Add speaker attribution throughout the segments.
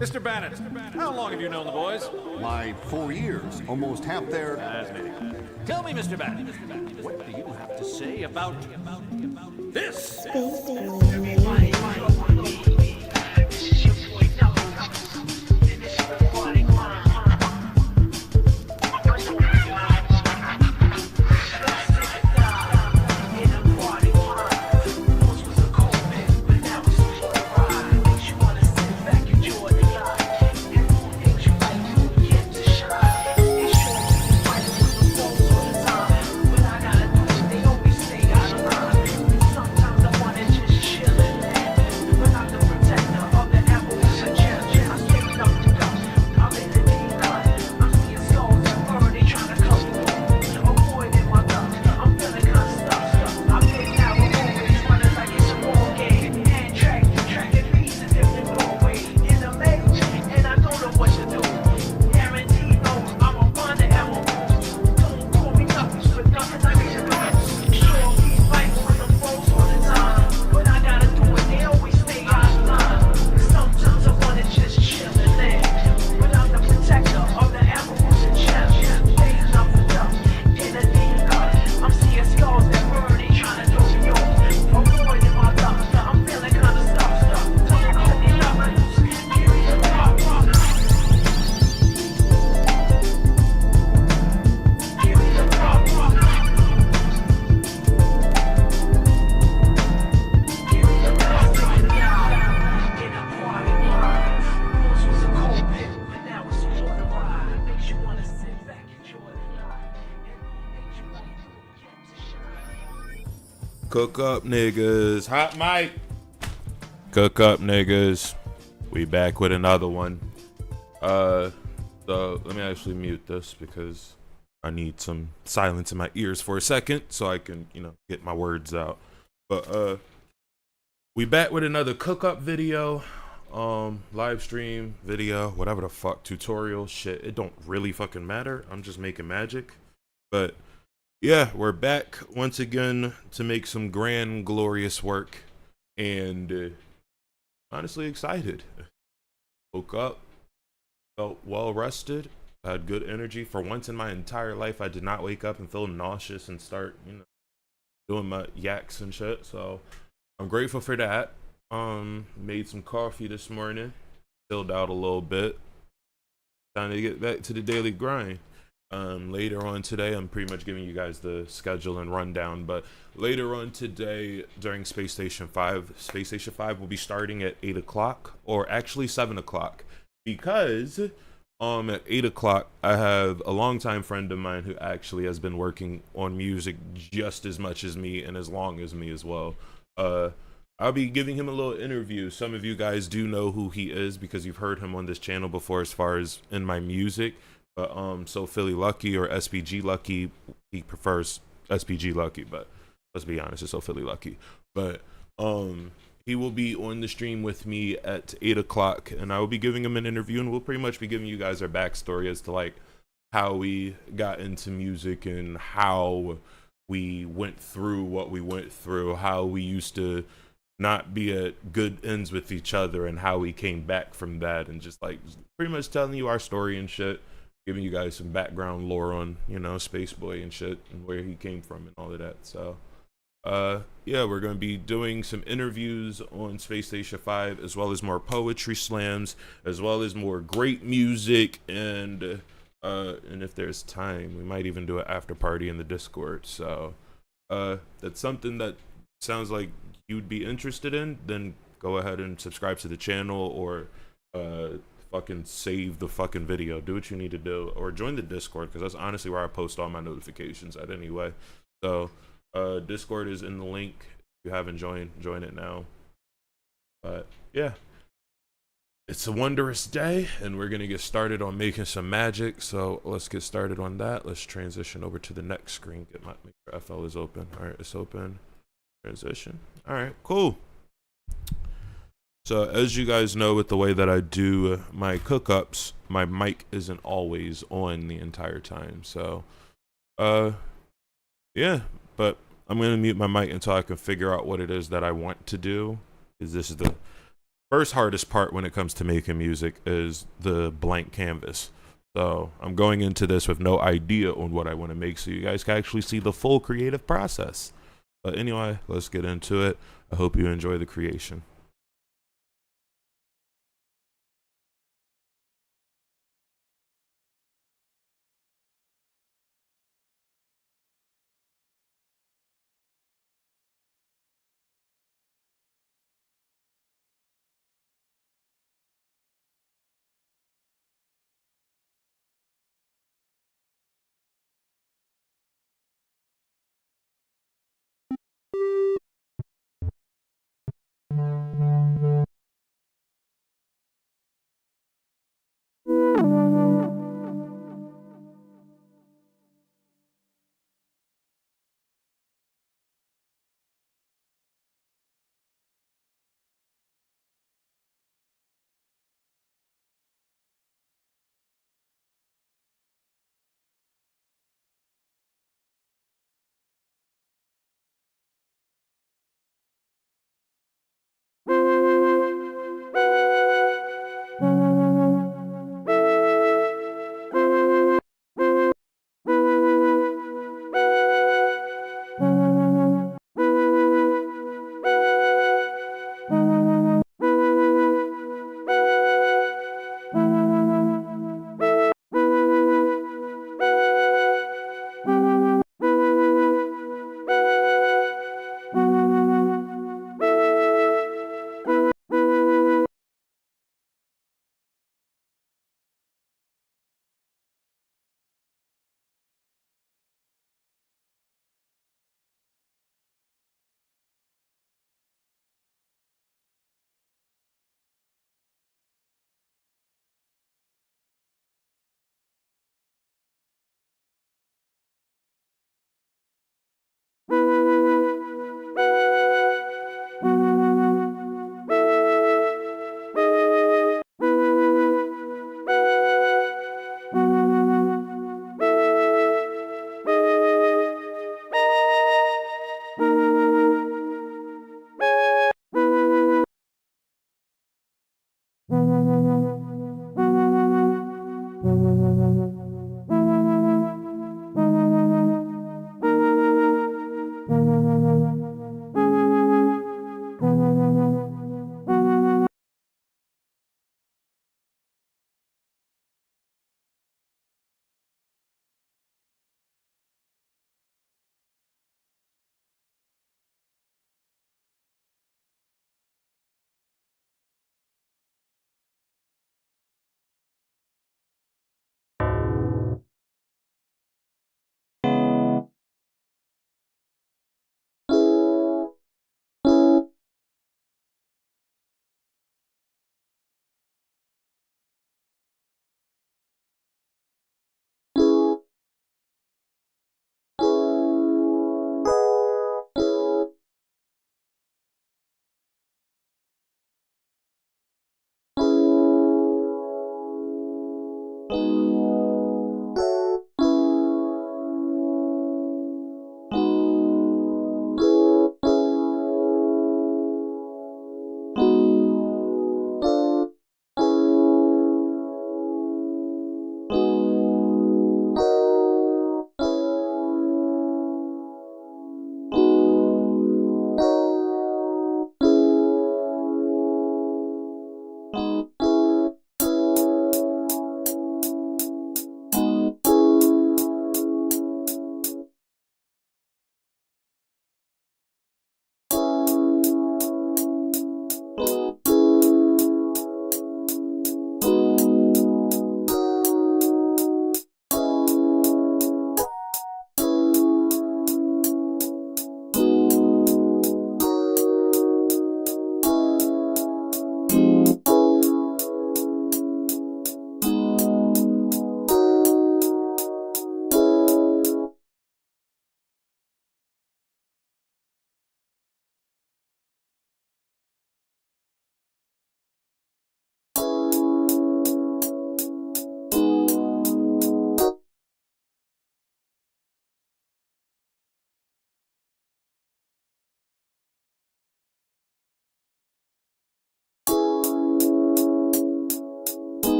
Speaker 1: Mr. Bannon, how long have you known the boys?
Speaker 2: My 4 years, almost half their...
Speaker 1: Fascinating. Tell me, Mr. Bannon, what do you have to say about this?
Speaker 3: Space Bwoi.
Speaker 4: Cook up, niggas. Hot mic. Cook up, niggas. We back with another one. So let me actually mute this because I need some silence in my ears for a second so I can, get my words out. But we back with another cook up video, live stream video, whatever the fuck, tutorial shit. It don't really fucking matter. I'm just making magic. But yeah, we're back once again to make some grand, glorious work, and honestly excited. Woke up, felt well rested, had good energy. For once in my entire life, I did not wake up and feel nauseous and start, doing my yaks and shit. So I'm grateful for that. Made some coffee this morning, chilled out a little bit. Time to get back to the daily grind. Later on today, I'm pretty much giving you guys the schedule and rundown, but later on today during Space Station 5 will be starting at 8 o'clock, or actually 7 o'clock, because at 8 o'clock I have a longtime friend of mine who actually has been working on music just as much as me and as long as me as well. I'll be giving him a little interview. Some of you guys do know who he is because you've heard him on this channel before as far as in my music. But so Philly Lucky or SPG Lucky, he prefers SPG Lucky, but let's be honest, it's so Philly Lucky. But he will be on the stream with me at 8 o'clock, and I will be giving him an interview, and we'll pretty much be giving you guys our backstory as to like how we got into music and how we went through what we went through, how we used to not be at good ends with each other, and how we came back from that, and just like pretty much telling you our story and shit. Giving you guys some background lore on, Space Bwoi and shit, and where he came from and all of that. So, yeah, we're going to be doing some interviews on Space Station 5, as well as more poetry slams, as well as more great music, and if there's time, we might even do an after party in the Discord. So, that's something that sounds like you'd be interested in, then go ahead and subscribe to the channel, or, fucking save the fucking video, do what you need to do, or join the Discord, because that's honestly where I post all my notifications at anyway. So Discord is in the link. If you haven't joined, join it now. But yeah, it's a wondrous day, and we're gonna get started on making some magic. So let's get started on that. Let's transition over to the next screen. Make sure FL is open. All right, it's open. Transition. All right, cool. So as you guys know, with the way that I do my cook-ups, my mic isn't always on the entire time. So, yeah, but I'm going to mute my mic until I can figure out what it is that I want to do. Because this is first hardest part when it comes to making music is the blank canvas. So I'm going into this with no idea on what I want to make, so you guys can actually see the full creative process. But anyway, let's get into it. I hope you enjoy the creation.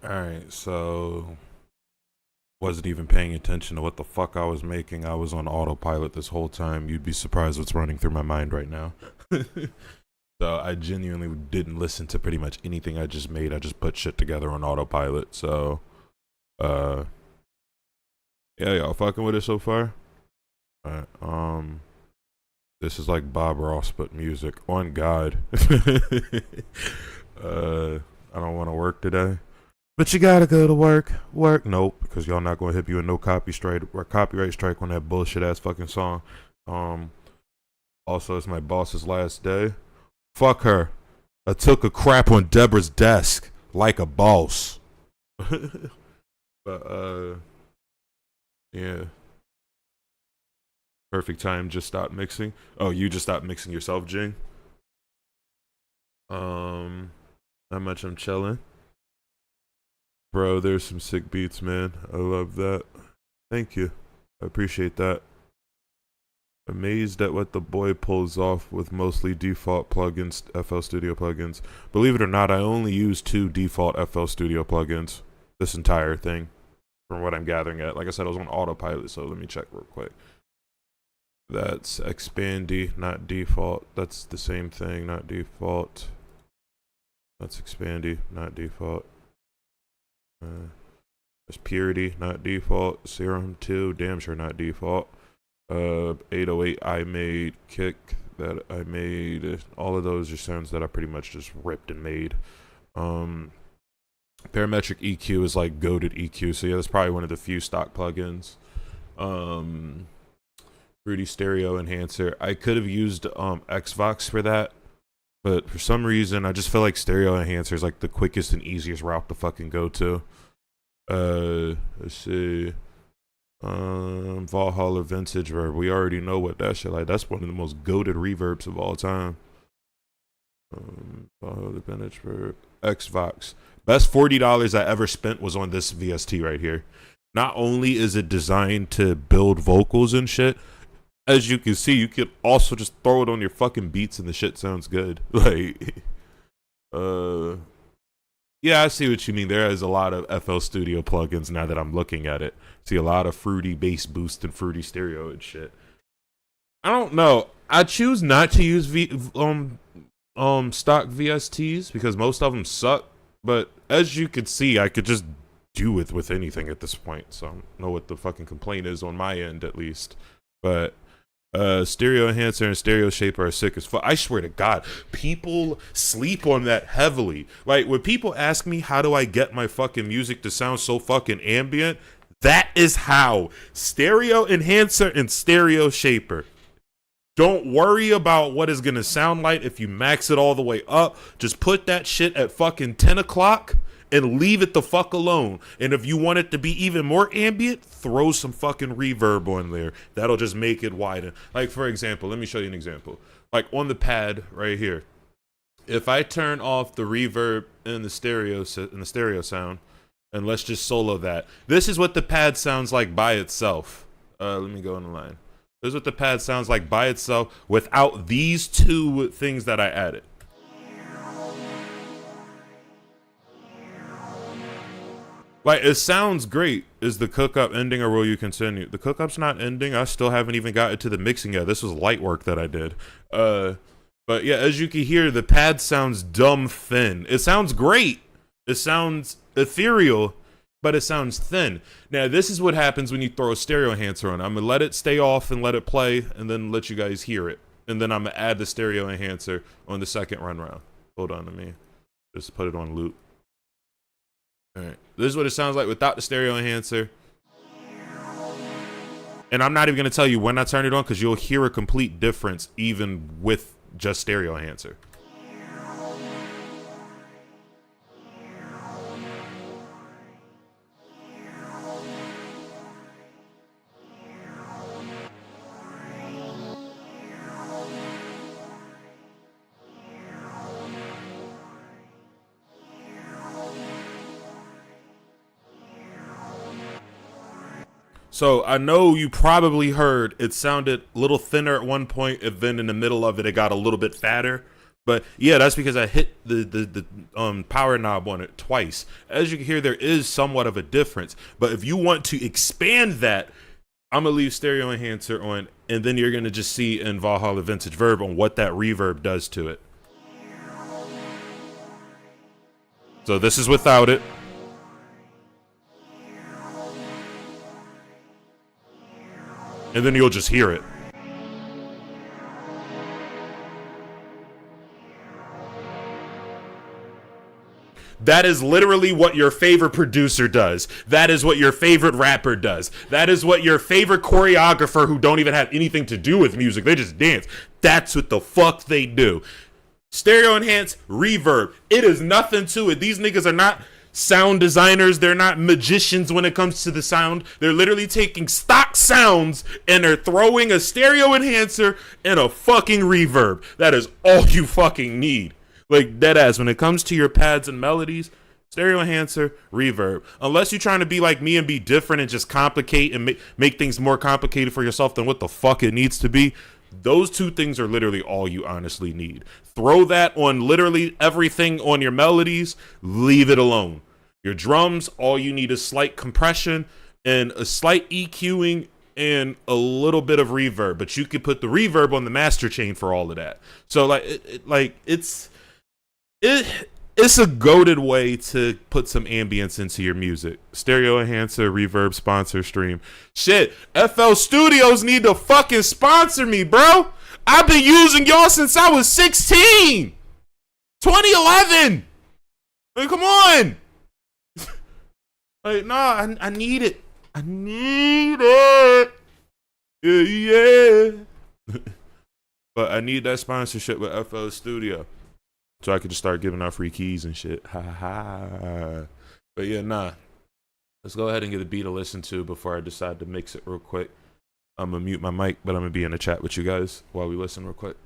Speaker 4: Alright, so wasn't even paying attention to what the fuck I was making. I was on autopilot this whole time. You'd be surprised what's running through my mind right now. So I genuinely didn't listen to pretty much anything I just made. I just put shit together on autopilot. So yeah, y'all fucking with it so far? Alright, this is like Bob Ross but music. On God. I don't want to work today. But you gotta go to work. Work? Nope, because y'all not gonna hit you with no copyright strike on that bullshit ass fucking song. Also, it's my boss's last day. Fuck her. I took a crap on Deborah's desk like a boss. But yeah. Perfect time. Just stop mixing. Oh, you just stopped mixing yourself, Jing? How much I'm chilling. Bro, there's some sick beats, man. I love that. Thank you. I appreciate that. Amazed at what the boy pulls off with mostly default plugins, FL Studio plugins. Believe it or not, I only use 2 default FL Studio plugins. This entire thing. From what I'm gathering at. Like I said, I was on autopilot, so let me check real quick. That's Expandy, not default. That's the same thing, not default. That's Expandy, not default. There's Purity, not default. Serum 2, damn sure not default. 808 I made, Kick that I made. All of those are sounds that I pretty much just ripped and made. Parametric EQ is like goated EQ, so yeah, that's probably one of the few stock plugins. Fruity Stereo Enhancer. I could have used Xvox for that, but for some reason I just feel like Stereo Enhancer is like the quickest and easiest route to fucking go to. Let's see. Valhalla Vintage Verb. We already know what that shit like. That's one of the most goated reverbs of all time. Valhalla Vintage Verb. Xvox. Best $40 I ever spent was on this VST right here. Not only is it designed to build vocals and shit, as you can see, you could also just throw it on your fucking beats and the shit sounds good. Like, yeah, I see what you mean. There is a lot of FL Studio plugins now that I'm looking at it. See a lot of fruity bass boost and fruity stereo and shit. I don't know. I choose not to use stock VSTs because most of them suck. But as you can see, I could just do it with anything at this point. So I don't know what the fucking complaint is on my end, at least. But Stereo Enhancer and Stereo Shaper are sick as fuck. I swear to God, people sleep on that heavily. Like, when people ask me how do I get my fucking music to sound so fucking ambient, that is how. Stereo Enhancer and Stereo Shaper. Don't worry about what it's gonna sound like if you max it all the way up. Just put that shit at fucking 10 o'clock and leave it the fuck alone. And if you want it to be even more ambient, throw some fucking reverb on there. That'll just make it widen. Like, for example, let me show you an example. Like on the pad right here. If I turn off the reverb in the stereo sound, and let's just solo that. This is what the pad sounds like by itself. Let me go in the line. This is what the pad sounds like by itself without these 2 things that I added. Like, it sounds great. Is the cook-up ending or will you continue? The cook-up's not ending. I still haven't even gotten to the mixing yet. This was light work that I did. But yeah, as you can hear, the pad sounds dumb thin. It sounds great. It sounds ethereal, but it sounds thin. Now, this is what happens when you throw a stereo enhancer on. I'm going to let it stay off and let it play and then let you guys hear it. And then I'm going to add the stereo enhancer on the second run round. Hold on to me. Just put it on loop. Alright, this is what it sounds like without the stereo enhancer. And I'm not even going to tell you when I turn it on because you'll hear a complete difference even with just stereo enhancer. So I know you probably heard it sounded a little thinner at one point, and then in the middle of it, it got a little bit fatter. But yeah, that's because I hit the power knob on it twice. As you can hear, there is somewhat of a difference. But if you want to expand that, I'm gonna leave stereo enhancer on, and then you're gonna just see in Valhalla Vintage Verb on what that reverb does to it. So this is without it. And then you'll just hear it. That is literally what your favorite producer does. That is what your favorite rapper does. That is what your favorite choreographer who don't even have anything to do with music, they just dance. That's what the fuck they do. Stereo enhance, reverb. It is nothing to it. These niggas are not sound designers. They're not magicians when it comes to the sound. They're literally taking stock sounds and they're throwing a stereo enhancer and a fucking reverb. That is all you fucking need. Like, deadass, when it comes to your pads and melodies, stereo enhancer, reverb. Unless you're trying to be like me and be different and just complicate and make things more complicated for yourself than what the fuck it needs to be, those two things are literally all you honestly need. Throw that on literally everything on your melodies, leave it alone. Your drums, all you need is slight compression and a slight EQing and a little bit of reverb, but you could put the reverb on the master chain for all of that. So it's a goated way to put some ambience into your music. Stereo enhancer, reverb, sponsor, stream. Shit, FL Studios need to fucking sponsor me, bro. I've been using y'all since I was 16. 2011. Like, come on. Like, nah, I need it. I need it. Yeah. But I need that sponsorship with FL Studio, so I could just start giving out free keys and shit. Ha ha. But yeah, nah. Let's go ahead and get a beat to listen to before I decide to mix it real quick. I'm gonna mute my mic, but I'm gonna be in the chat with you guys while we listen real quick.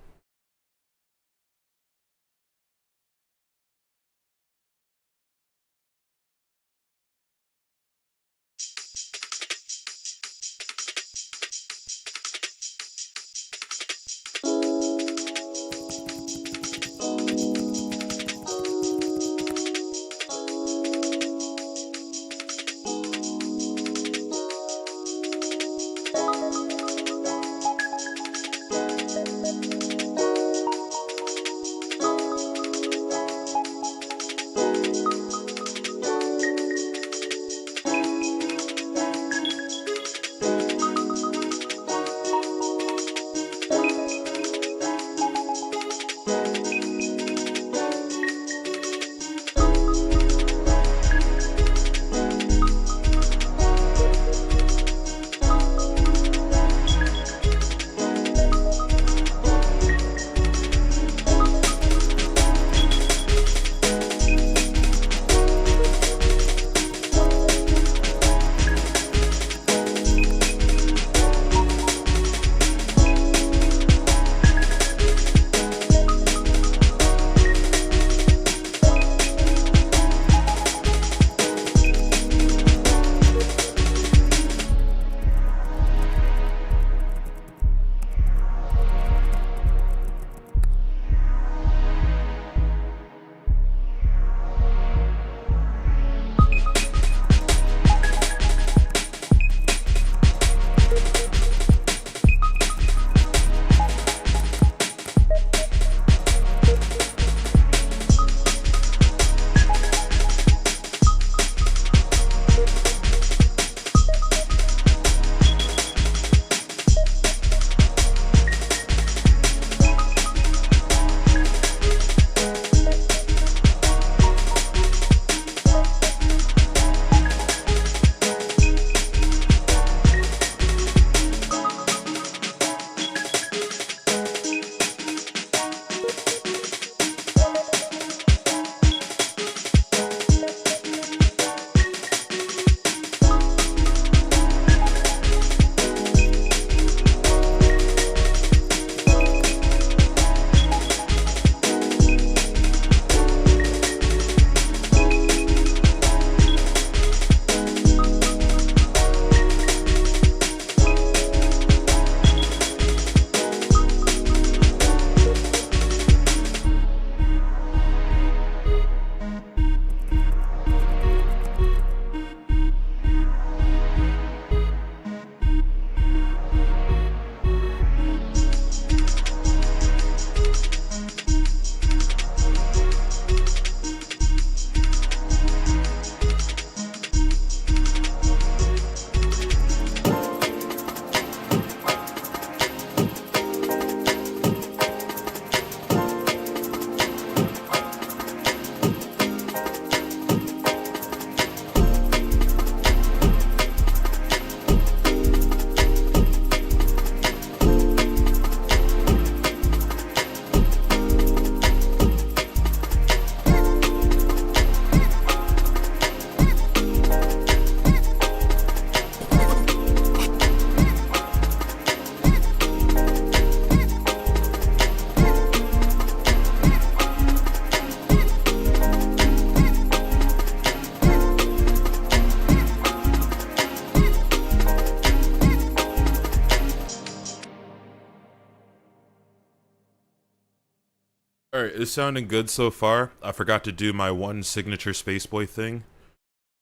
Speaker 4: All right, it's sounding good so far. I forgot to do my one signature Space Bwoi thing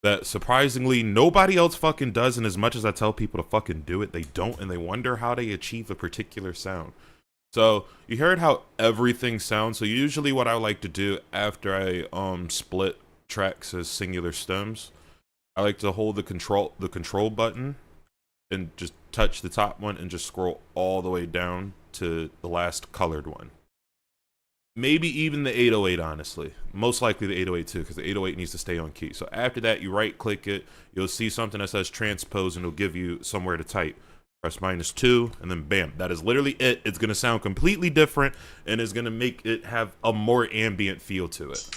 Speaker 4: that surprisingly nobody else fucking does, and as much as I tell people to fucking do it, they don't, and they wonder how they achieve a particular sound. So you heard how everything sounds. So usually what I like to do after I split tracks as singular stems, I like to hold the control button and just touch the top one and just scroll all the way down to the last colored one. Maybe even the 808, honestly. Most likely the 808 too, because the 808 needs to stay on key. So after that, you right click it, you'll see something that says transpose, and it'll give you somewhere to type. Press -2, and then bam, that is literally it. It's gonna sound completely different, and it's gonna make it have a more ambient feel to it.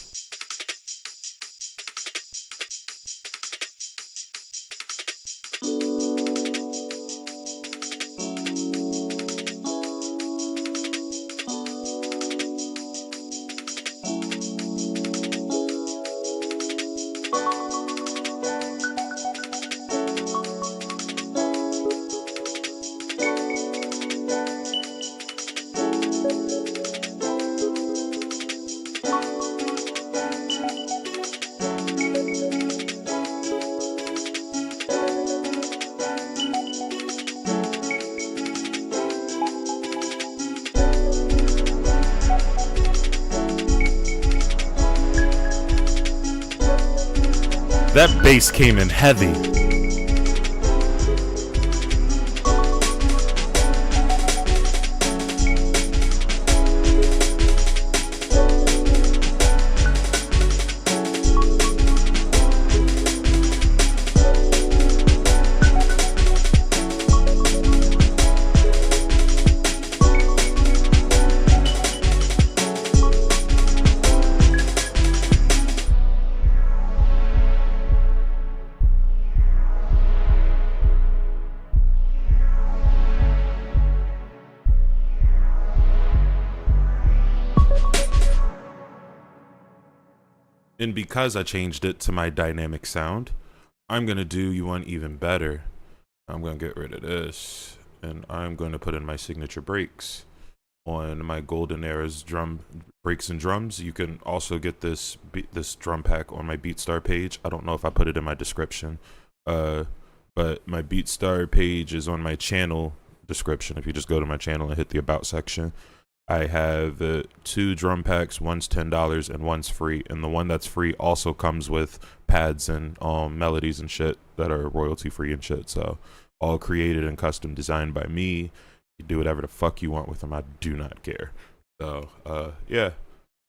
Speaker 4: That bass came in heavy. And because I changed it to my dynamic sound, I'm going to do you one even better. I'm going to get rid of this, and I'm going to put in my signature breaks on my Golden Era's drum breaks and drums. You can also get this drum pack on my BeatStar page. I don't know if I put it in my description, but my BeatStar page is on my channel description. If you just go to my channel and hit the About section, I have 2 drum packs. One's $10 and one's free, and the one that's free also comes with pads and melodies and shit that are royalty free and shit. So all created and custom designed by me. You do whatever the fuck you want with them. I do not care. So yeah,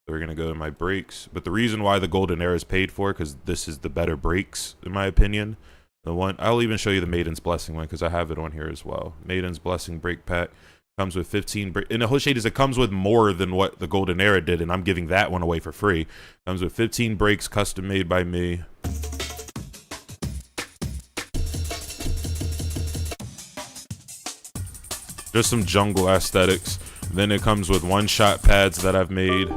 Speaker 4: we're gonna go to my breaks. But the reason why the Golden Era is paid for, because this is the better breaks in my opinion. The one I'll even show you the Maiden's Blessing one, because I have it on here as well. Maiden's Blessing break pack comes with 15 and the whole shade is it comes with more than what the Golden Era did, and I'm giving that one away for free. Comes with 15 breaks custom made by me. Just some jungle aesthetics. Then it comes with one-shot pads that I've made.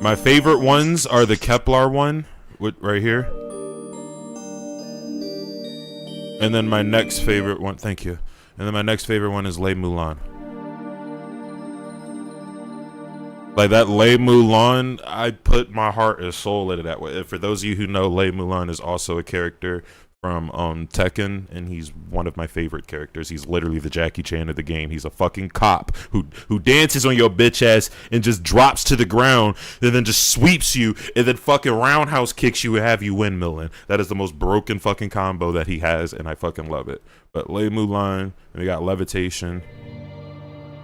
Speaker 4: My favorite ones are the Kepler one, right here. And then my next favorite one, thank you. And then my next favorite one is Les Moulin. Like that Les Moulin, I put my heart and soul into that way. For those of you who know, Les Moulin is also a character from Tekken, and he's one of my favorite characters. He's literally the Jackie Chan of the game. He's a fucking cop who dances on your bitch ass and just drops to the ground and then just sweeps you and then fucking roundhouse kicks you and have you windmilling. That is the most broken fucking combo that he has, and I fucking love it. But Les Moulin, and we got Levitation,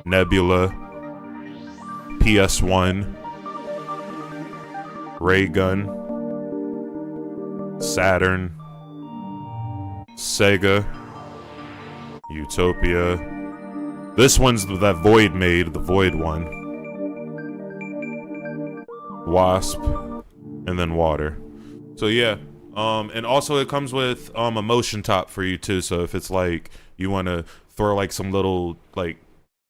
Speaker 4: Nebula, PS1, Ray Gun, Saturn, Sega, Utopia. This one's that Void made, the Void one. Wasp, and then Water. So yeah, and also it comes with a motion top for you too. So if it's like you want to throw like some little, like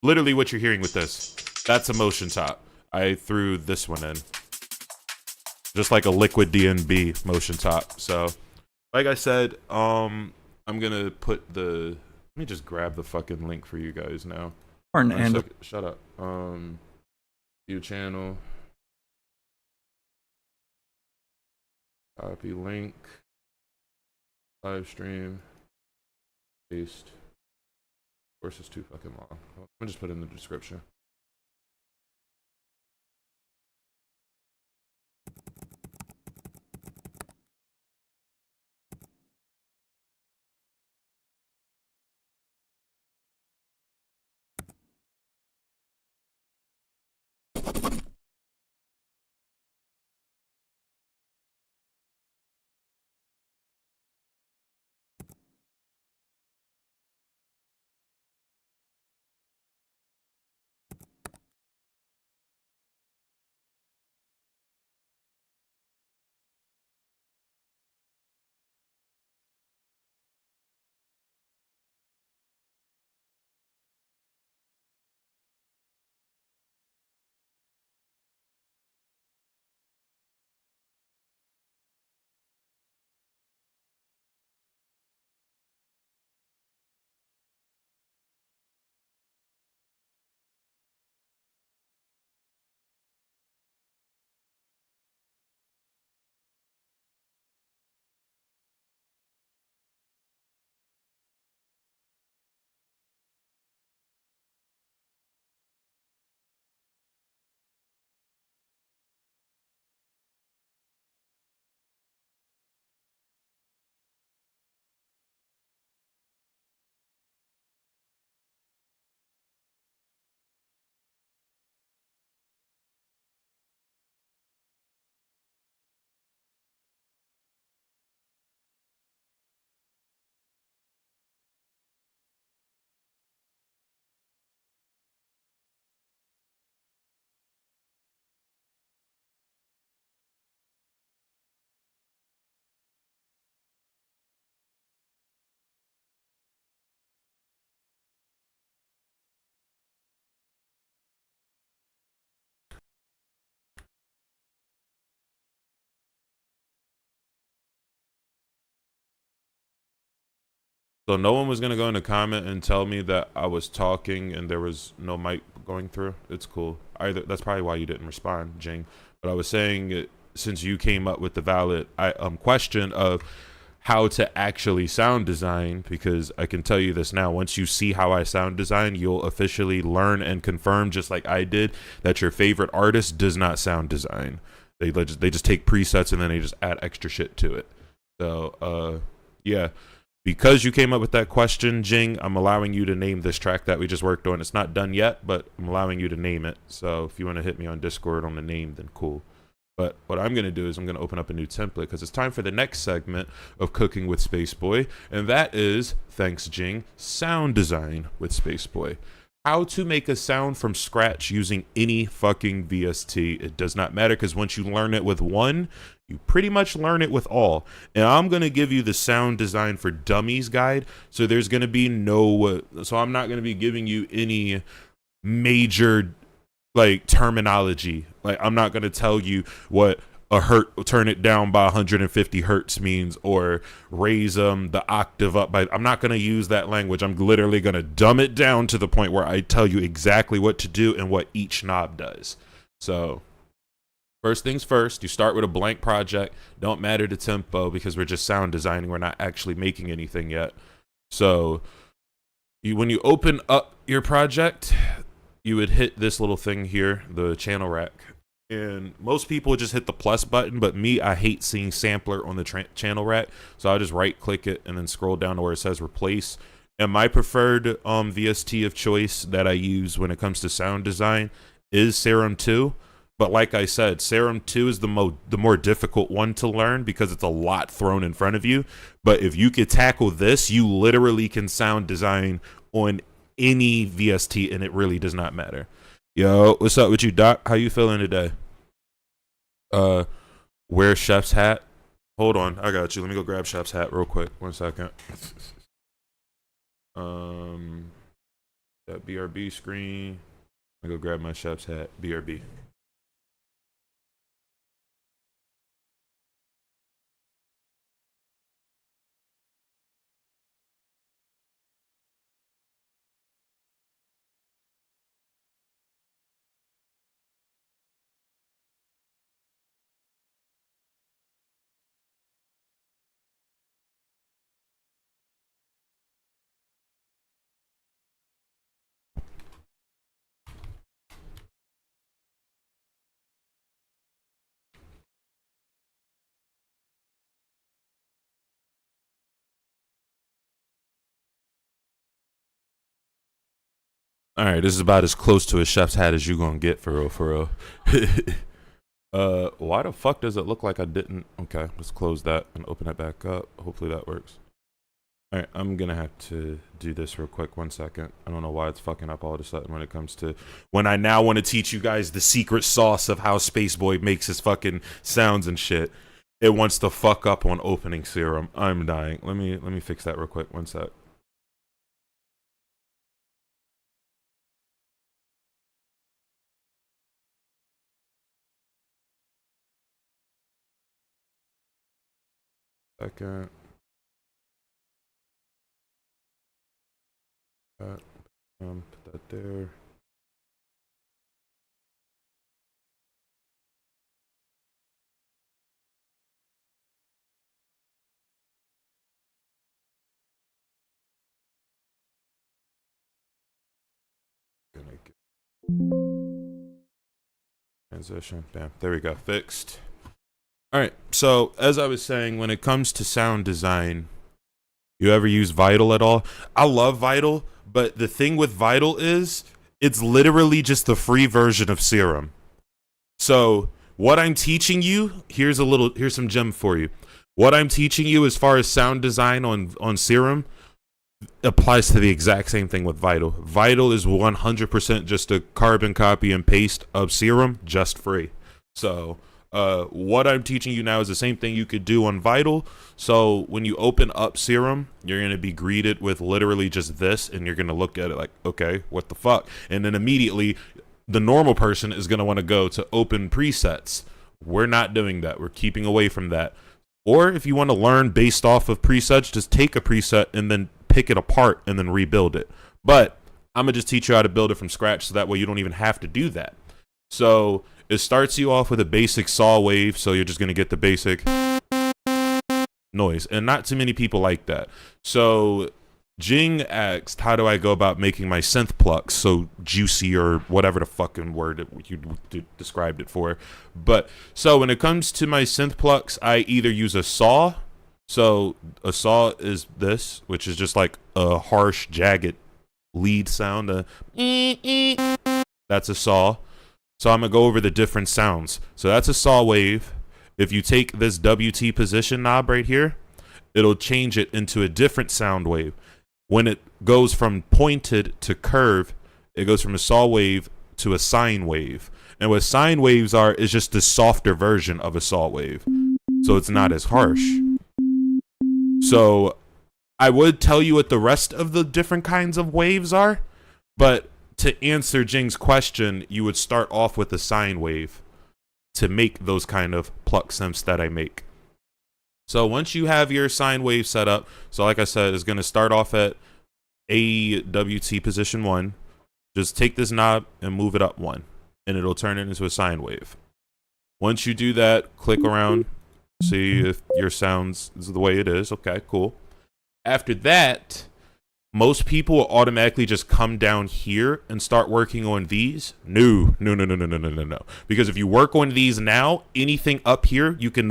Speaker 4: literally what you're hearing with this, that's a motion top. I threw this one in. Just like a liquid DNB motion top. So, like I said, I'm gonna put the, let me just grab the fucking link for you guys now. Shut up. View channel. Copy link. Live stream. Paste. Of course, it's too fucking long. Let me just put it in the description. So no one was gonna go in the comment and tell me that I was talking and there was no mic going through. It's cool. Either that's probably why you didn't respond, Jing. But I was saying, since you came up with the valid question of how to actually sound design, because I can tell you this now, once you see how I sound design, you'll officially learn and confirm, just like I did, that your favorite artist does not sound design. They just take presets and then they just add extra shit to it. So yeah. Because you came up with that question, Jing, I'm allowing you to name this track that we just worked on. It's not done yet, but I'm allowing you to name it. So if you want to hit me on Discord on the name, then cool. But what I'm going to do is I'm going to open up a new template because it's time for the next segment of Cooking with Space Bwoi. And that is, thanks, Jing, sound design with Space Bwoi. How to make a sound from scratch using any fucking VST. It does not matter, because once you learn it with one, you pretty much learn it with all. And I'm going to give you the sound design for dummies guide. So there's going to be so I'm not going to be giving you any major like terminology. Like, I'm not going to tell you what a hertz, turn it down by 150 hertz means, or raise the octave up by. I'm not going to use that language. I'm literally going to dumb it down to the point where I tell you exactly what to do and what each knob does. So first things first, you start with a blank project. Don't matter the tempo, because we're just sound designing. We're not actually making anything yet. So when you open up your project, you would hit this little thing here, the channel rack. And most people would just hit the plus button, but me, I hate seeing sampler on the channel rack. So I just right click it and then scroll down to where it says replace. And my preferred VST of choice that I use when it comes to sound design is Serum 2. But like I said, Serum 2 is the more difficult one to learn, because it's a lot thrown in front of you. But if you could tackle this, you literally can sound design on any VST, and it really does not matter. Yo, what's up with you, Doc? How you feeling today? Wear Chef's hat. Hold on, I got you. Let me go grab Chef's hat real quick. 1 second. That BRB screen. I go grab my Chef's hat. BRB. All right, this is about as close to a chef's hat as you gonna get for real, for real. Why the fuck does it look like I didn't? Okay, let's close that and open it back up. Hopefully that works. All right, I'm gonna have to do this real quick. 1 second. I don't know why it's fucking up all of a sudden when it comes to when I now want to teach you guys the secret sauce of how Space Bwoi makes his fucking sounds and shit. It wants to fuck up on opening Serum. I'm dying. Let me fix that real quick. 1 sec. Second. Put that there. Transition. Bam. There we go. Fixed. All right. So as I was saying, when it comes to sound design, you ever use Vital at all? I love Vital, but the thing with Vital is it's literally just the free version of Serum. So what I'm teaching you, here's some gem for you. What I'm teaching you as far as sound design on Serum applies to the exact same thing with Vital. Vital is 100% just a carbon copy and paste of Serum, just free. So what I'm teaching you now is the same thing you could do on Vital. So when you open up Serum, you're going to be greeted with literally just this, and you're going to look at it like, okay, what the fuck? And then immediately the normal person is going to want to go to open presets. We're not doing that. We're keeping away from that. Or if you want to learn based off of presets, just take a preset and then pick it apart and then rebuild it. But I'm going to just teach you how to build it from scratch, so that way you don't even have to do that. So it starts you off with a basic saw wave, so you're just going to get the basic noise. And not too many people like that. So Jing asked, how do I go about making my synth plucks so juicy, or whatever the fucking word you described it for. But so when it comes to my synth plucks, I either use a saw. So a saw is this, which is just like a harsh, jagged lead sound. That's a saw. So I'm going to go over the different sounds. So that's a saw wave. If you take this WT position knob right here, it'll change it into a different sound wave. When it goes from pointed to curve, it goes from a saw wave to a sine wave. And what sine waves are is just the softer version of a saw wave. So it's not as harsh. So I would tell you what the rest of the different kinds of waves are, but to answer Jing's question, you would start off with a sine wave to make those kind of pluck synths that I make. So once you have your sine wave set up, so like I said, it's going to start off at AWT position 1. Just take this knob and move it up 1, and it'll turn it into a sine wave. Once you do that, click around, see if your sounds is the way it is. Okay, cool. After that, most people will automatically just come down here and start working on these. No. Because if you work on these now, anything up here, you can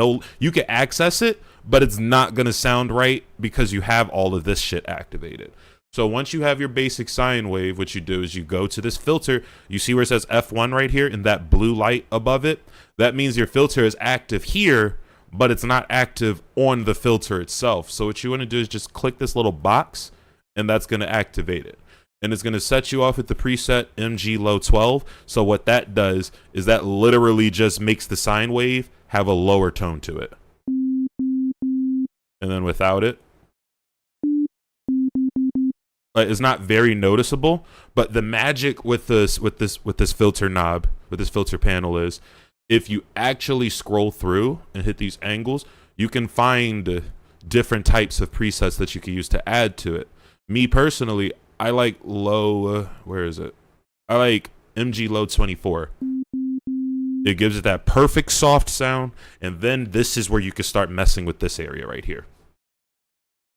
Speaker 4: access it, but it's not going to sound right because you have all of this shit activated. So once you have your basic sine wave, what you do is you go to this filter. You see where it says F1 right here in that blue light above it? That means your filter is active here, but it's not active on the filter itself. So what you want to do is just click this little box, and that's going to activate it. And it's going to set you off with the preset MG low 12. So what that does is that literally just makes the sine wave have a lower tone to it. And then without it, it's not very noticeable, but the magic with this filter knob, with this filter panel is, if you actually scroll through and hit these angles, you can find different types of presets that you can use to add to it. Me personally, I like low, where is it? I like MG low 24. It gives it that perfect soft sound, and then this is where you can start messing with this area right here.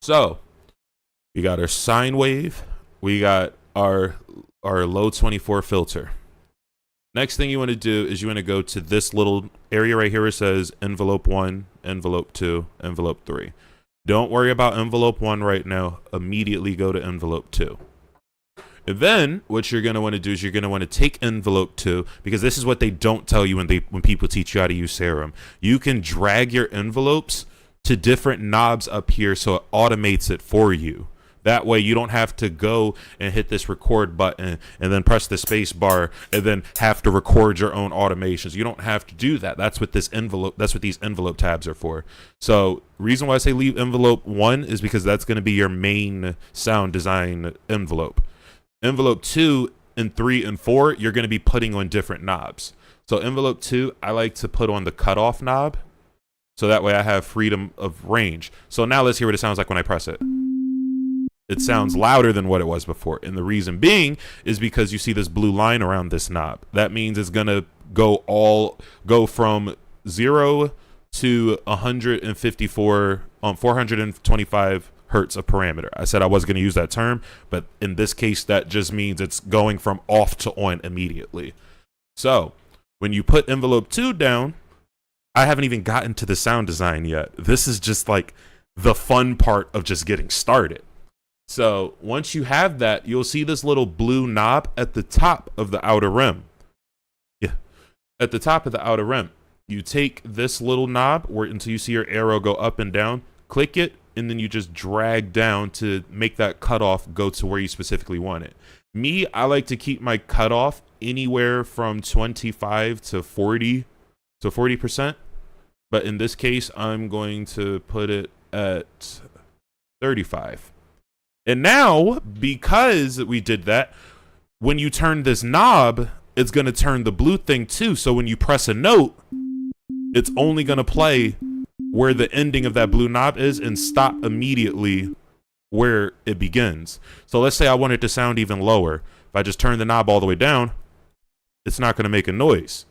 Speaker 4: So we got our sine wave, we got our low 24 filter. Next thing you want to do is you want to go to this little area right here where it says envelope 1, envelope 2, envelope 3. Don't worry about envelope 1 right now. Immediately go to envelope 2. And then what you're going to want to do is you're going to want to take envelope 2, because this is what they don't tell you when people teach you how to use Serum. You can drag your envelopes to different knobs up here so it automates it for you. That way you don't have to go and hit this record button and then press the space bar and then have to record your own automations. You don't have to do that. That's what these envelope tabs are for. So reason why I say leave envelope 1 is because that's going to be your main sound design envelope. Envelope 2 and 3 and 4, you're going to be putting on different knobs. So envelope 2, I like to put on the cutoff knob. So that way I have freedom of range. So now let's hear what it sounds like when I press it. It sounds louder than what it was before. And the reason being is because you see this blue line around this knob. That means it's going to go from 0 to 154 on 425 hertz of parameter. I said I was going to use that term, but in this case, that just means it's going from off to on immediately. So when you put envelope 2 down, I haven't even gotten to the sound design yet. This is just like the fun part of just getting started. So once you have that, you'll see this little blue knob at the top of the outer rim. Yeah, at the top of the outer rim. You take this little knob until you see your arrow go up and down, click it, and then you just drag down to make that cutoff go to where you specifically want it. Me, I like to keep my cutoff anywhere from 25 to 40%. But in this case, I'm going to put it at 35. And now, because we did that, when you turn this knob, it's going to turn the blue thing too. So when you press a note, it's only going to play where the ending of that blue knob is and stop immediately where it begins. So let's say I want it to sound even lower. If I just turn the knob all the way down, it's not going to make a noise.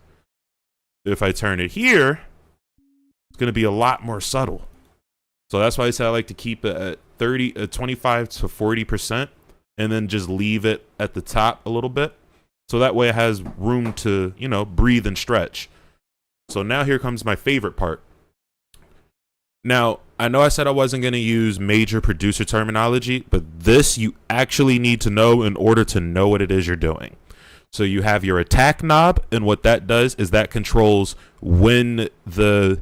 Speaker 4: If I turn it here, it's going to be a lot more subtle. So that's why I say I like to keep it at 25 to 40% and then just leave it at the top a little bit. So that way it has room to, breathe and stretch. So now here comes my favorite part. Now, I know I said I wasn't going to use major producer terminology, but this you actually need to know in order to know what it is you're doing. So you have your attack knob, and what that does is that controls when the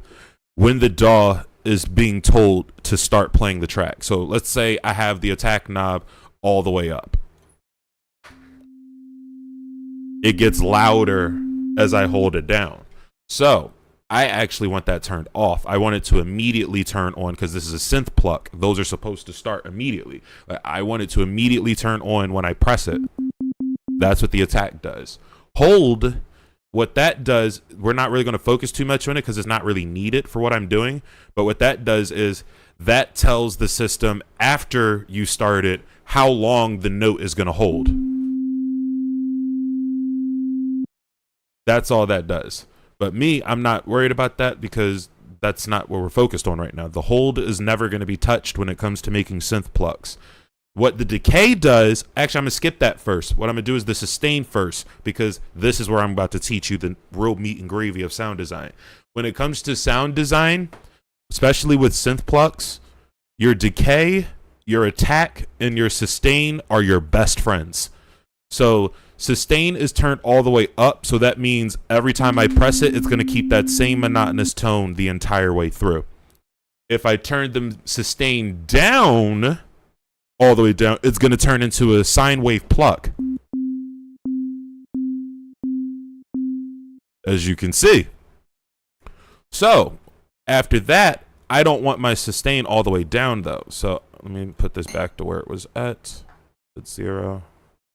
Speaker 4: DAW is being told to start playing the track. So let's say I have the attack knob all the way up. It gets louder as I hold it down. So I actually want that turned off. I want it to immediately turn on because this is a synth pluck. Those are supposed to start immediately. I want it to immediately turn on when I press it. That's what the attack does. Hold, what that does, we're not really going to focus too much on it because it's not really needed for what I'm doing. But what that does is that tells the system after you start it how long the note is going to hold. That's all that does. But me, I'm not worried about that because that's not what we're focused on right now. The hold is never going to be touched when it comes to making synth plucks. What the decay does, actually, I'm going to skip that first. What I'm going to do is the sustain first because this is where I'm about to teach you the real meat and gravy of sound design. When it comes to sound design, especially with synth plucks, your decay, your attack, and your sustain are your best friends. So sustain is turned all the way up, so that means every time I press it, it's going to keep that same monotonous tone the entire way through. If I turn the sustain down, all the way down, it's going to turn into a sine wave pluck. As you can see. So, after that, I don't want my sustain all the way down, though. So, let me put this back to where it was at. It's 0.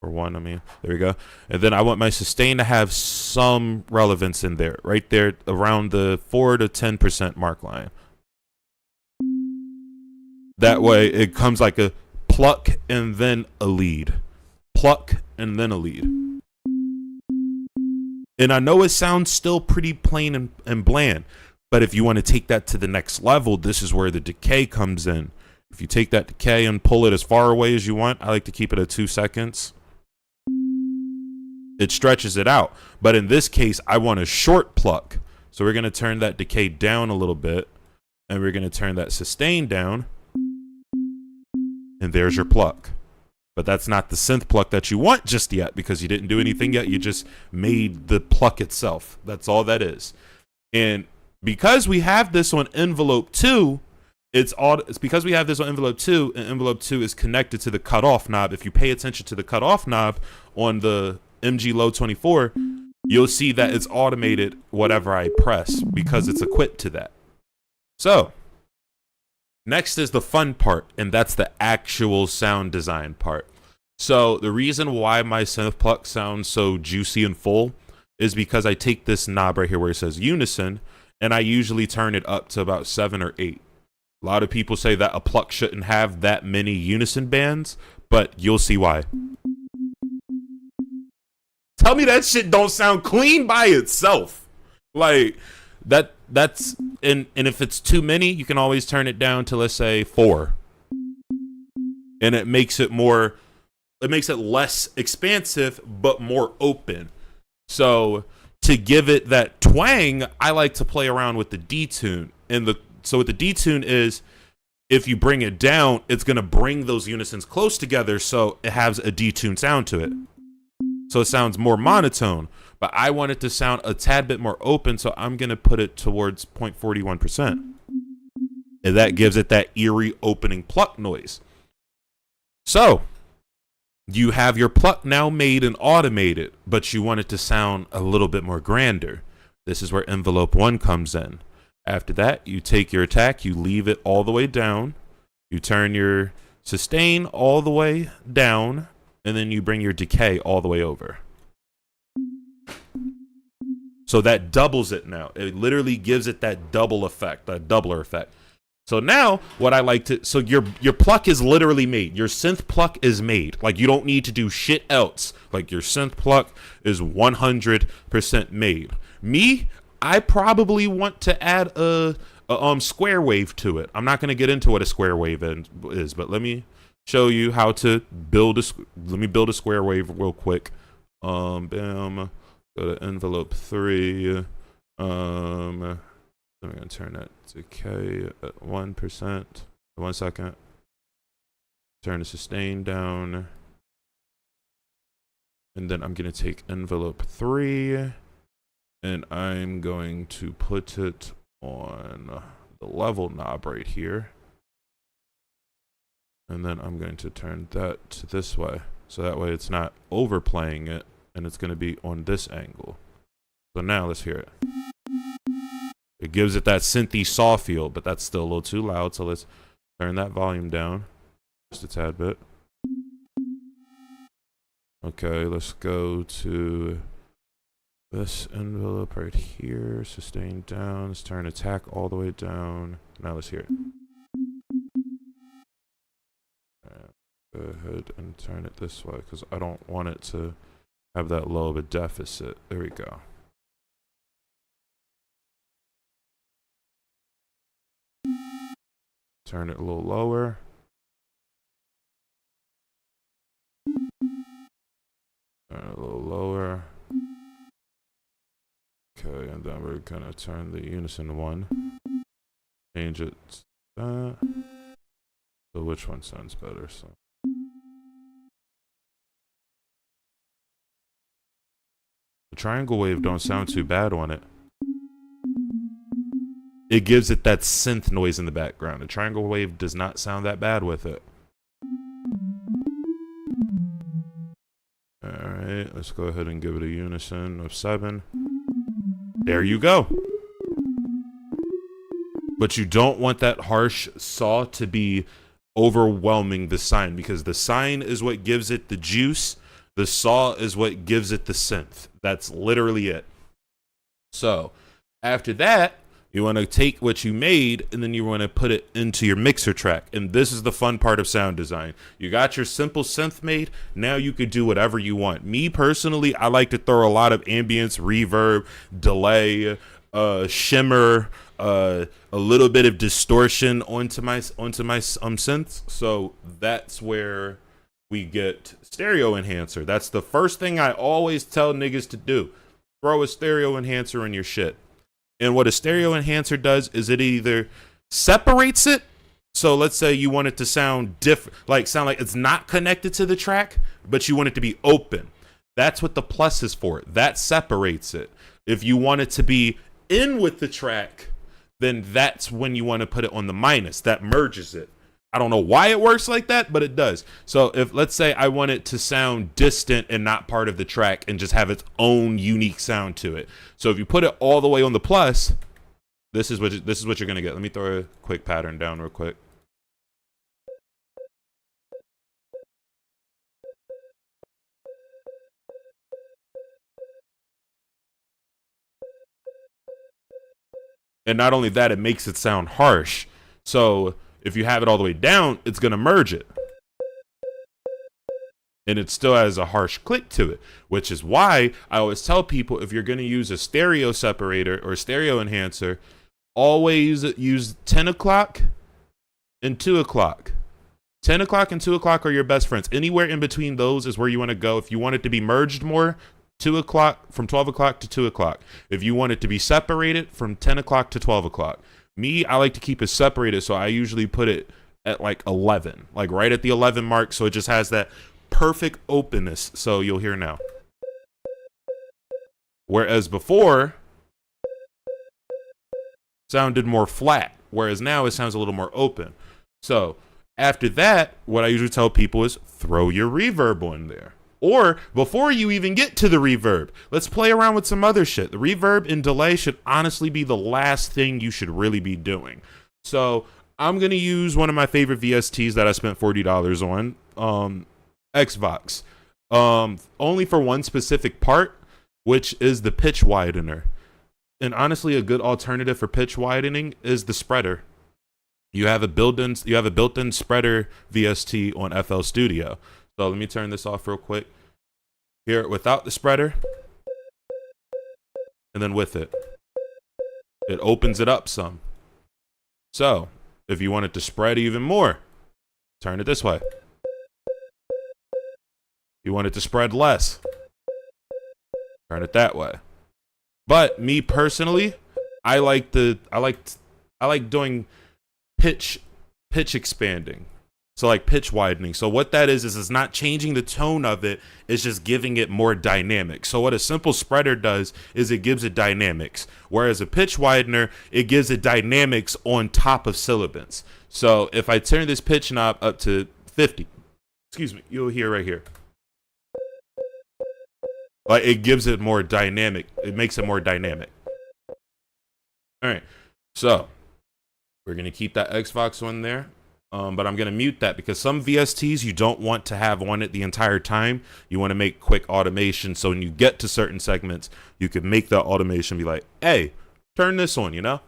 Speaker 4: Or 1, there we go. And then I want my sustain to have some relevance in there, right there around the 4 to 10% mark line. That way it comes like a pluck and then a lead. Pluck and then a lead. And I know it sounds still pretty plain and bland, but if you want to take that to the next level, this is where the decay comes in. If you take that decay and pull it as far away as you want, I like to keep it at 2 seconds. It stretches it out. But in this case, I want a short pluck. So we're going to turn that decay down a little bit. And we're going to turn that sustain down. And there's your pluck. But that's not the synth pluck that you want just yet, because you didn't do anything yet. You just made the pluck itself. That's all that is. And because we have this on envelope 2, it's because we have this on envelope 2, and envelope 2 is connected to the cutoff knob. If you pay attention to the cutoff knob on the MG Low 24, you'll see that it's automated whatever I press because it's equipped to that. So next is the fun part, and that's the actual sound design part. So the reason why my synth pluck sounds so juicy and full is because I take this knob right here where it says unison, and I usually turn it up to about 7 or 8. A lot of people say that a pluck shouldn't have that many unison bands, but you'll see why. Tell me that shit don't sound clean by itself. Like that's and if it's too many, you can always turn it down to, let's say, 4. And it makes it less expansive but more open. So to give it that twang, I like to play around with the detune. So what the detune is, if you bring it down, it's going to bring those unisons close together so it has a detune sound to it. So it sounds more monotone, but I want it to sound a tad bit more open, so I'm going to put it towards 0.41%. And that gives it that eerie opening pluck noise. So you have your pluck now made and automated, but you want it to sound a little bit more grander. This is where envelope 1 comes in. After that, you take your attack, you leave it all the way down, you turn your sustain all the way down, and then you bring your decay all the way over. So that doubles it now. It literally gives it that double effect, that doubler effect. So now what I like to, so your pluck is literally made. Your synth pluck is made. Like, you don't need to do shit else. Like, your synth pluck is 100% made. Me, I probably want to add a square wave to it. I'm not going to get into what a square wave is, but let me show you how to build let me build a square wave real quick. Bam, go to envelope 3. I'm going to turn that to K at 1%. 1 second. Turn the sustain down. And then I'm going to take envelope 3. And I'm going to put it on the level knob right here. And then I'm going to turn that to this way. So that way it's not overplaying it, and it's going to be on this angle. So now let's hear it. It gives it that synthy saw feel, but that's still a little too loud. So let's turn that volume down just a tad bit. Okay, let's go to this envelope right here, sustain down, let's turn attack all the way down. Now let's hear it. Go ahead and turn it this way, because I don't want it to have that low of a deficit. There we go. Turn it a little lower. Turn it a little lower. Okay, and then we're gonna turn the unison 1. Change it to that. So which one sounds better? So the triangle wave don't sound too bad on it. It gives it that synth noise in the background. The triangle wave does not sound that bad with it. Alright, let's go ahead and give it a unison of 7. There you go. But you don't want that harsh saw to be overwhelming the sine, because the sine is what gives it the juice. The saw is what gives it the synth. That's literally it. So after that, you want to take what you made and then you want to put it into your mixer track. And this is the fun part of sound design. You got your simple synth made. Now you could do whatever you want. Me personally, I like to throw a lot of ambience, reverb, delay, shimmer, a little bit of distortion onto my synths. So that's where we get stereo enhancer. That's the first thing I always tell niggas to do. Throw a stereo enhancer in your shit. And what a stereo enhancer does is it either separates it So let's say you want it to sound different, like sound like it's not connected to the track, but you want it to be open. That's what the plus is for. That separates it. If you want it to be in with the track, then that's when you want to put it on the minus. That merges it. I don't know why it works like that, but it does. So if, let's say I want it to sound distant and not part of the track and just have its own unique sound to it. So if you put it all the way on the plus, this is what you're going to get. Let me throw a quick pattern down real quick. And not only that, it makes it sound harsh. So if you have it all the way down, it's going to merge it. And it still has a harsh click to it, which is why I always tell people, if you're going to use a stereo separator or a stereo enhancer, always use 10 o'clock and 2 o'clock. 10 o'clock and 2 o'clock are your best friends. Anywhere in between those is where you want to go. If you want it to be merged more, 2 o'clock, from 12 o'clock to 2 o'clock. If you want it to be separated, from 10 o'clock to 12 o'clock. Me, I like to keep it separated, so I usually put it at like 11, like right at the 11 mark, so it just has that perfect openness. So you'll hear now. Whereas before, sounded more flat, whereas now it sounds a little more open. So after that, what I usually tell people is throw your reverb on there. Or before you even get to the reverb, let's play around with some other shit. The reverb and delay should honestly be the last thing you should really be doing. So I'm going to use one of my favorite VSTs that I spent $40 on, Xbox. Only for one specific part, which is the pitch widener. And honestly, a good alternative for pitch widening is the spreader. You have a built-in spreader VST on FL Studio. So let me turn this off real quick. Hear it without the spreader. And then with it. It opens it up some. So if you want it to spread even more, turn it this way. You want it to spread less, turn it that way. But me personally, I like doing pitch expanding. So like pitch widening. So what that is it's not changing the tone of it, it's just giving it more dynamic. So what a simple spreader does is it gives it dynamics. Whereas a pitch widener, it gives it dynamics on top of syllabants. So if I turn this pitch knob up to 50, excuse me, you'll hear right here. Like it gives it more dynamic. It makes it more dynamic. All right. So we're going to keep that Xbox one there. But I'm going to mute that because some VSTs you don't want to have on it the entire time. You want to make quick automation. So when you get to certain segments, you can make that automation be like, hey, turn this on, you know?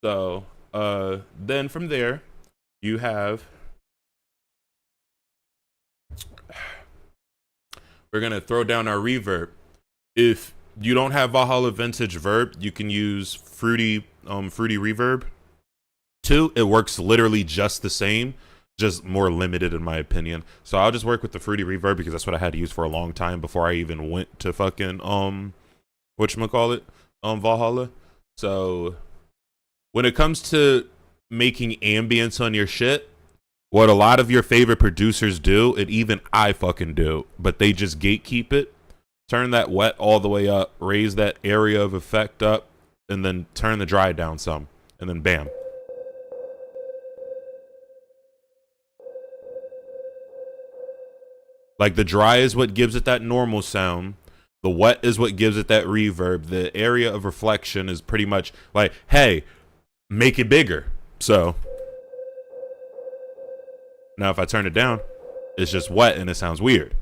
Speaker 4: So then from there, you have, we're going to throw down our reverb. If you don't have Valhalla Vintage Verb, you can use Fruity Reverb. 2, it works literally just the same, just more limited in my opinion. So I'll just work with the Fruity Reverb because that's what I had to use for a long time before I even went to fucking whatchamacallit, Valhalla. So when it comes to making ambience on your shit, what a lot of your favorite producers do, and even I fucking do, but they just gatekeep it. Turn that wet all the way up, raise that area of effect up, and then turn the dry down some, and then bam. Like the dry is what gives it that normal sound. The wet is what gives it that reverb. The area of reflection is pretty much like, hey, make it bigger. So now if I turn it down, it's just wet and it sounds weird.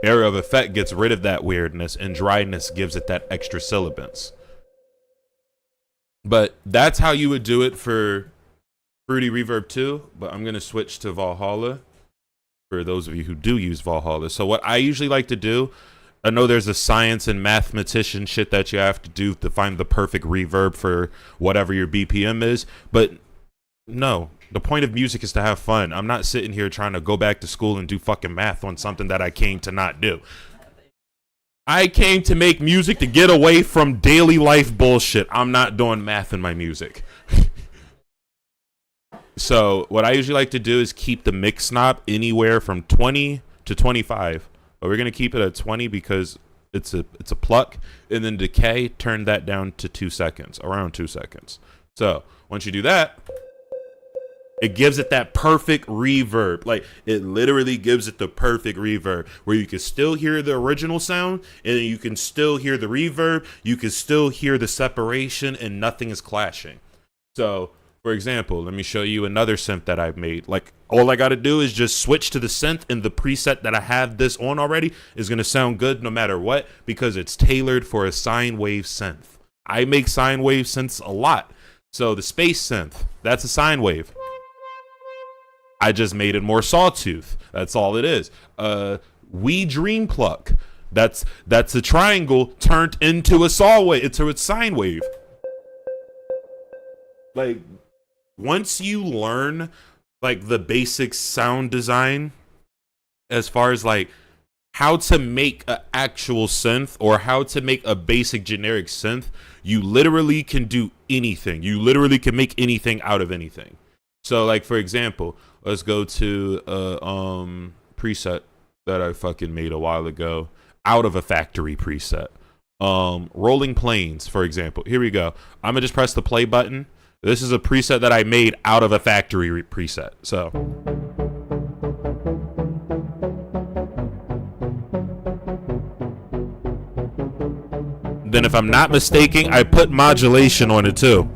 Speaker 4: Area of effect gets rid of that weirdness and dryness gives it that extra syllabants. But that's how you would do it for Fruity Reverb 2. But I'm going to switch to Valhalla for those of you who do use Valhalla. So what I usually like to do, I know there's a science and mathematician shit that you have to do to find the perfect reverb for whatever your BPM is. But no, the point of music is to have fun. I'm not sitting here trying to go back to school and do fucking math on something that I came to not do. I came to make music to get away from daily life bullshit. I'm not doing math in my music. So what I usually like to do is keep the mix knob anywhere from 20 to 25. But we're gonna keep it at 20 because it's a pluck, and then decay, turn that down to 2 seconds, around 2 seconds. So once you do that, it gives it that perfect reverb. Like, it literally gives it the perfect reverb where you can still hear the original sound, and you can still hear the reverb, you can still hear the separation, and nothing is clashing. So for example, let me show you another synth that I've made. Like, all I got to do is just switch to the synth, and the preset that I have this on already is going to sound good no matter what, because it's tailored for a sine wave synth. I make sine wave synths a lot. So the space synth, that's a sine wave. I just made it more sawtooth. That's all it is. We dream pluck. That's a triangle turned into a saw wave, into a sine wave. Like, once you learn like the basic sound design, as far as like how to make an actual synth or how to make a basic generic synth, you literally can do anything. You literally can make anything out of anything. So like, for example, let's go to a preset that I fucking made a while ago out of a factory preset. Rolling planes, for example. Here we go. I'm gonna just press the play button. This is a preset that I made out of a factory preset. So then, if I'm not mistaken, I put modulation on it too.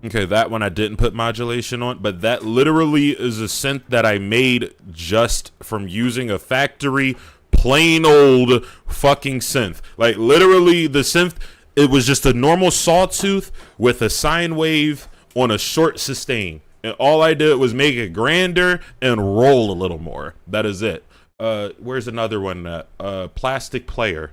Speaker 4: Okay, that one I didn't put modulation on, but that literally is a synth that I made just from using a factory plain old fucking synth. Like, literally, the synth, it was just a normal sawtooth with a sine wave on a short sustain, and all I did was make it grander and roll a little more. That is it. Where's another one? Plastic player.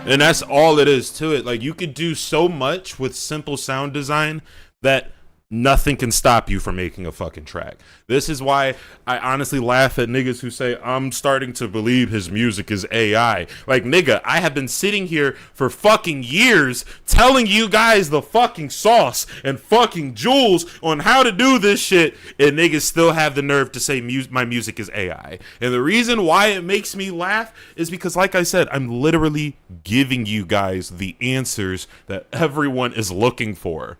Speaker 4: And that's all it is to it. Like, you could do so much with simple sound design that nothing can stop you from making a fucking track. This is why I honestly laugh at niggas who say, I'm starting to believe his music is AI. Like, nigga, I have been sitting here for fucking years telling you guys the fucking sauce and fucking jewels on how to do this shit, and niggas still have the nerve to say my music is AI. And the reason why it makes me laugh is because, like I said, I'm literally giving you guys the answers that everyone is looking for.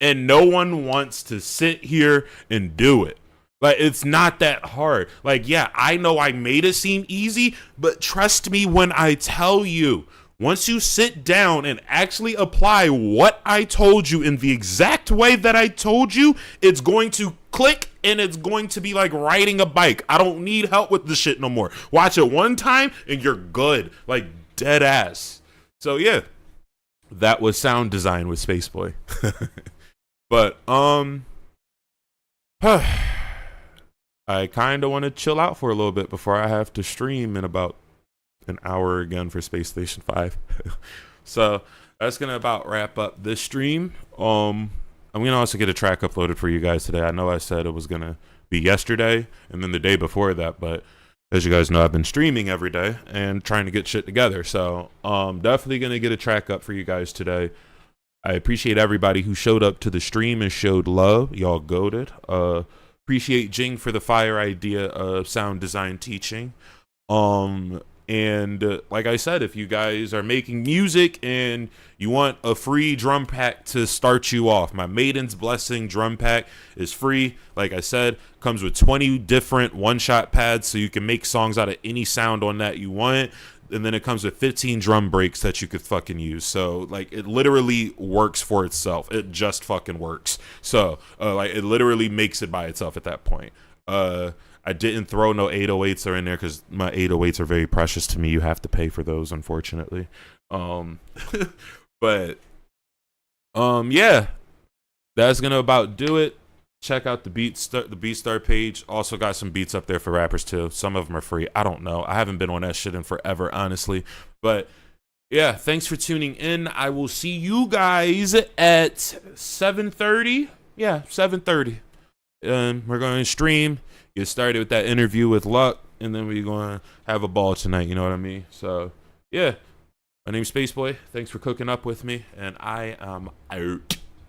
Speaker 4: And no one wants to sit here and do it. Like, it's not that hard. Like, yeah, I know I made it seem easy, but trust me when I tell you, once you sit down and actually apply what I told you in the exact way that I told you, it's going to click, and it's going to be like riding a bike. I don't need help with this shit no more. Watch it one time and you're good. Like, dead ass. So yeah, that was sound design with Space Bwoi. But I kind of want to chill out for a little bit before I have to stream in about an hour again for Space Station 5. So that's gonna about wrap up this stream. I'm gonna also get a track uploaded for you guys today. I know I said it was gonna be yesterday and then the day before that, but as you guys know, I've been streaming every day and trying to get shit together. So definitely gonna get a track up for you guys today. I appreciate everybody who showed up to the stream and showed love. Y'all goated. Appreciate Jing for the fire idea of sound design teaching. And like I said, if you guys are making music and you want a free drum pack to start you off, my Maiden's Blessing drum pack is free. Like I said, comes with 20 different one-shot pads, so you can make songs out of any sound on that you want. And then it comes with 15 drum breaks that you could fucking use. So, like, it literally works for itself. It just fucking works. So, like, it literally makes it by itself at that point. I didn't throw no 808s are in there because my 808s are very precious to me. You have to pay for those, unfortunately. But, yeah, that's gonna about do it. Check out the BeatStar page. Also got some beats up there for rappers too. Some of them are free. I don't know. I haven't been on that shit in forever, honestly. But Yeah, thanks for tuning in. I will see you guys at 7:30. Yeah, 7:30. We're going to stream, get started with that interview with Luck, and then we're going to have a ball tonight, you know what I mean? So, yeah. My name's Space Bwoi. Thanks for cooking up with me, and I am out.